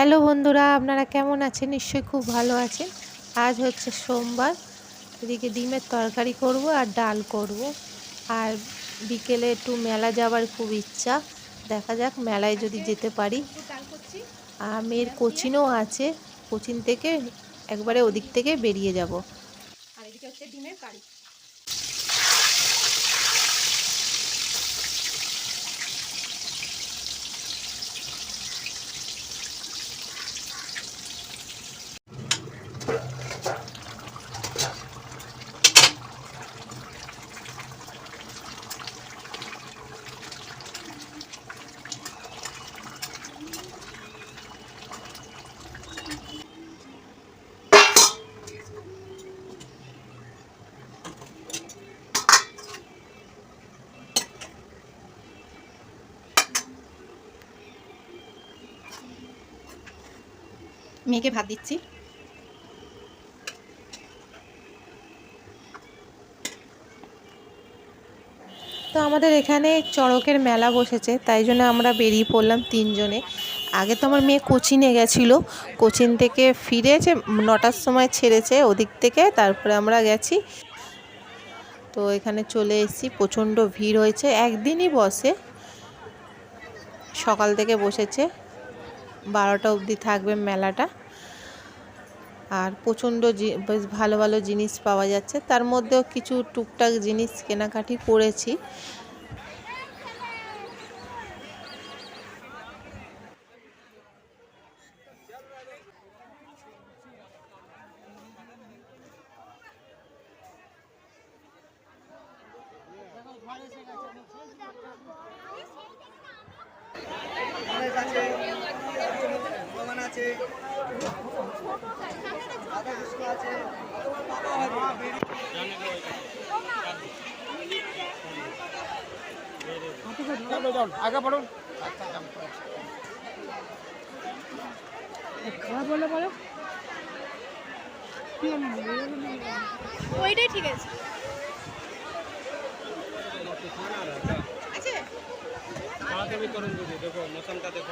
Hello বন্ধুরা, আপনারা কেমন আছেন? নিশ্চয়ই খুব ভালো আছেন। আজ হচ্ছে সোমবার। এদিকে ডিমের তরকারি করব আর ডাল করব। আর বিকেলে একটু মেলা যাওয়ার খুব ইচ্ছা। দেখা যাক মেলায় যদি যেতে পারি। আর মেয়ের কোচিংও আছে, কোচিং থেকে একবারে ওদিক থেকে বেরিয়ে যাব। আর এদিকে হচ্ছে ডিমের কারি। মেয়েকে ভাত দিচ্ছি। তো আমাদের এখানে চড়কের মেলা বসেছে, তাই জন্য আমরা বেরিয়ে পড়লাম তিনজনে। আগে তো আমার মেয়ে কোচিংয়ে গেছিলো, কোচিং থেকে ফিরেছে 9টার সময় ছেড়েছে ওদিক থেকে, তারপরে আমরা গেছি। তো এখানে চলে এসেছি, প্রচণ্ড ভিড় হয়েছে। একদিনই বসে, সকাল থেকে বসেছে, 12টা অবধি থাকবে মেলাটা। আর প্রচণ্ড বেশ ভালো ভালো জিনিস পাওয়া যাচ্ছে, তার মধ্যেও কিছু টুকটাক জিনিস কেনাকাটি করেছি। আগে পড়ুন। ওইটাই ঠিক আছে। দেখো মশনটা দেখো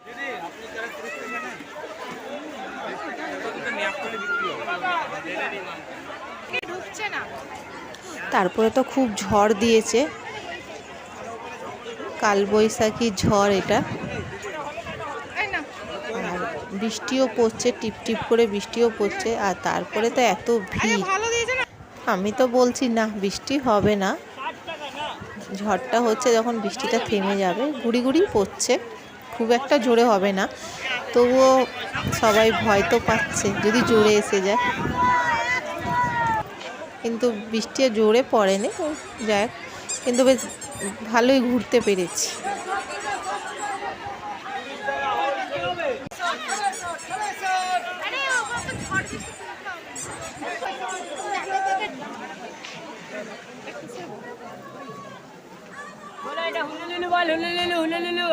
দিদি, আপনি যারা 30 টাকা নেন ঢুকছে না। তারপরে তো খুব ঝড় দিয়েছে, কালবৈশাখী ঝড় এটা। আর বৃষ্টিও পড়ছে, টিপটিপ করে বৃষ্টিও পড়ছে। আর তারপরে তো এত ভিড়, আমি তো বলছি না বৃষ্টি হবে না, ঝড়টা হচ্ছে যখন বৃষ্টিটা থেমে যাবে। গুড়ি গুড়ি পড়ছে, খুব একটা জোরে হবে না, তবুও সবাই ভয় তো পাচ্ছে যদি জোরে এসে যায়। কিন্তু বৃষ্টি জোরে পড়েনি, যাক, কিন্তু বেশ ভালোই ঘুরতে পেরেছি। এটা হুলুলুলু বল, হুলুলুলু হুলুলুলু,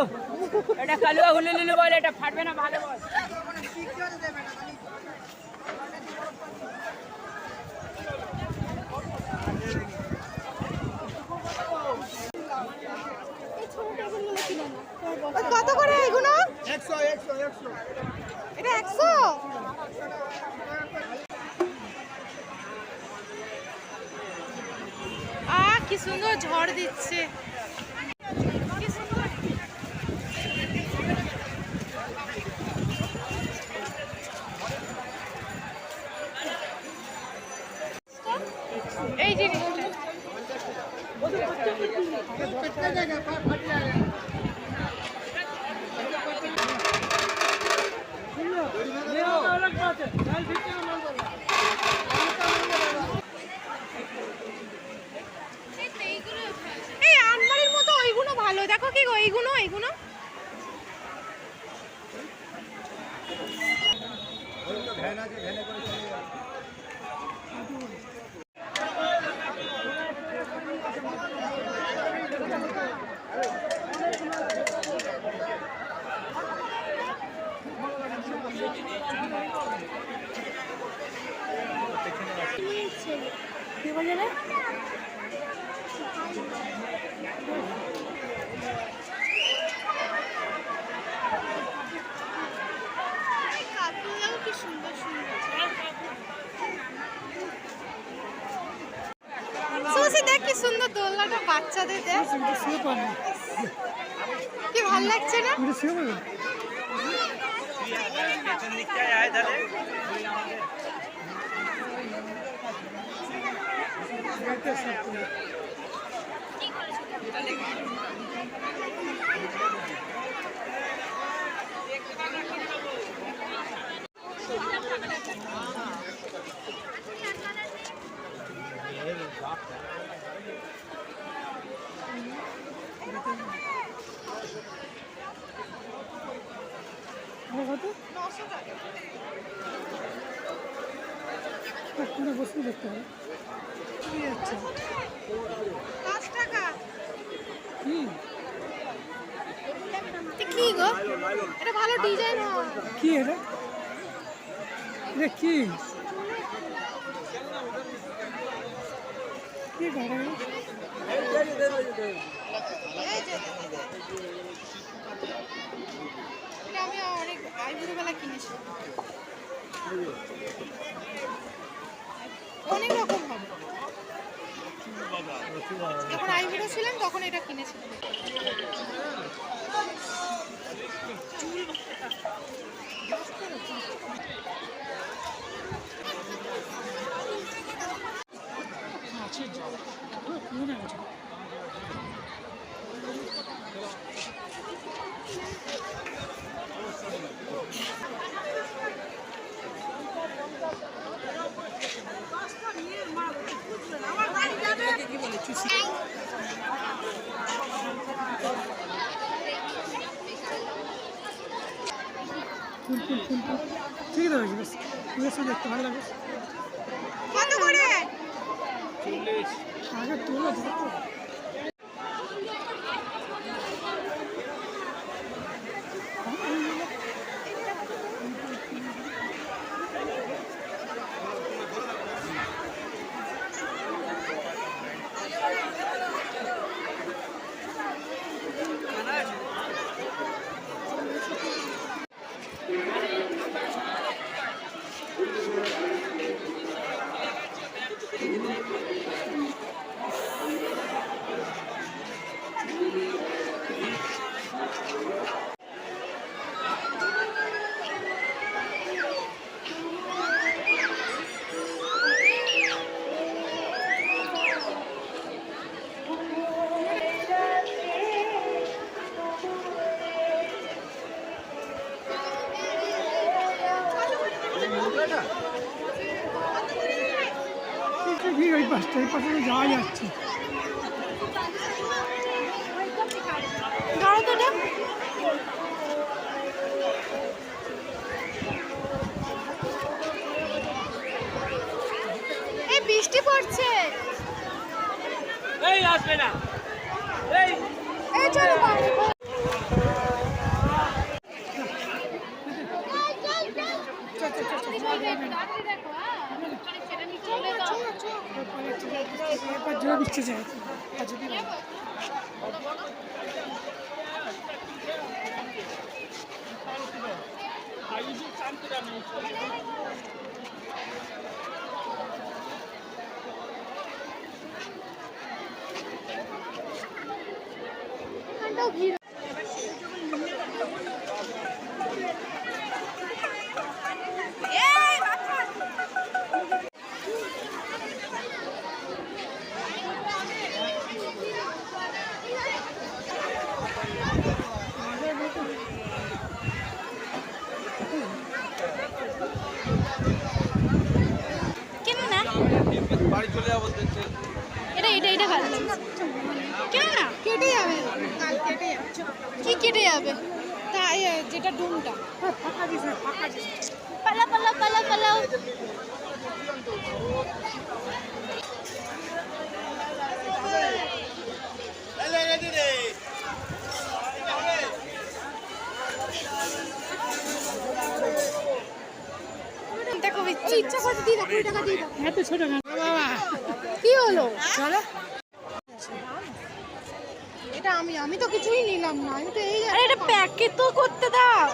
এটা কালুয়া হুলুলুলু বল, এটা ফাটবে না, ভালো বল। কত করে এগুলো? 100 100 100 এটা 100। কি সুন্দর ঝড় দিচ্ছে। কি সুন্দর। এই জিনিসটা এই আলমারির মতো ওইগুলো ভালো। দেখো কি গো, এইগুলো এইগুলো ভ্যান আছে, ভ্যানে করে চলে যাবে। কি বলে রে? কি সুন্দর দোলনাটা বাচ্চাদের দেখ কি ভালো লাগছে না? পেছন দিকটায় আয় তাহলে দেখতে হবে 10 টাকা। কি এটা কি গো? এটা ভালো ডিজাইন হয়। কি এটা এটা কি কি গাড়ি এই যে এটা আমি অনেক আইবুড়ো বেলা কিনেছি। অনেক রকম হবে। যখন আইবুড়ো ছিলাম তখন এটা কিনেছিলাম। আছে পুরো আছে ঠিক আছে বেশ পুরো সব দেখতে ভালো লাগে কত করে? আগে তুলো দেখো এই পাশটা এই পাশে যাওয়া যাচ্ছে ধরো তো এটা। এই বৃষ্টি পড়ছে। এই আসবে না এই এই চলো বাড়ি। এরপর জোরে বৃষ্টি যায় আর যদি এখানটাও ভিড়। কেন না? বাড়ি চলে যাবো দেখতে এটা ভালো লাগছে। কেন না? কেটে যাবে। কাল কেটে যাবে। কি কেটে যাবে? তা যেটা ডুমটা। ফাঁকা দিছে ফাঁকা দিছে পালা পালা পালা পালাও। দেখো ইচ্ছা করতে দিয়ে দাও 20 টাকা দিয়ে দাও। এত ছোট গান বাবা কি হলো? চলো এটা আমি তো কিছুই নিলাম না। আমি তো এই আরে এটা প্যাকেট তো করতে দাও।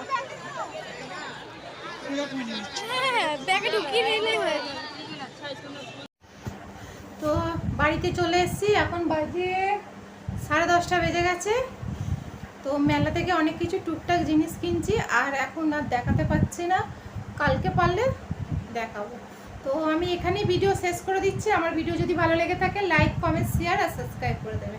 হ্যাঁ প্যাকেট ঢুকিয়ে নিলেই হয়ে যাবে। তো বাড়িতে চলে এসেছি, এখন বাজে 10:30 বেজে গেছে। তো মেলা থেকে অনেক কিছু টুকটাক জিনিস কিনছি, আর এখন আর দেখাতে পাচ্ছি না, কালকে পারলে দেখাবো। তো আমি এখানেই ভিডিও শেষ করে দিচ্ছি। আমার ভিডিও যদি ভালো লেগে থাকে লাইক, কমেন্ট, শেয়ার আর সাবস্ক্রাইব করে দেবে।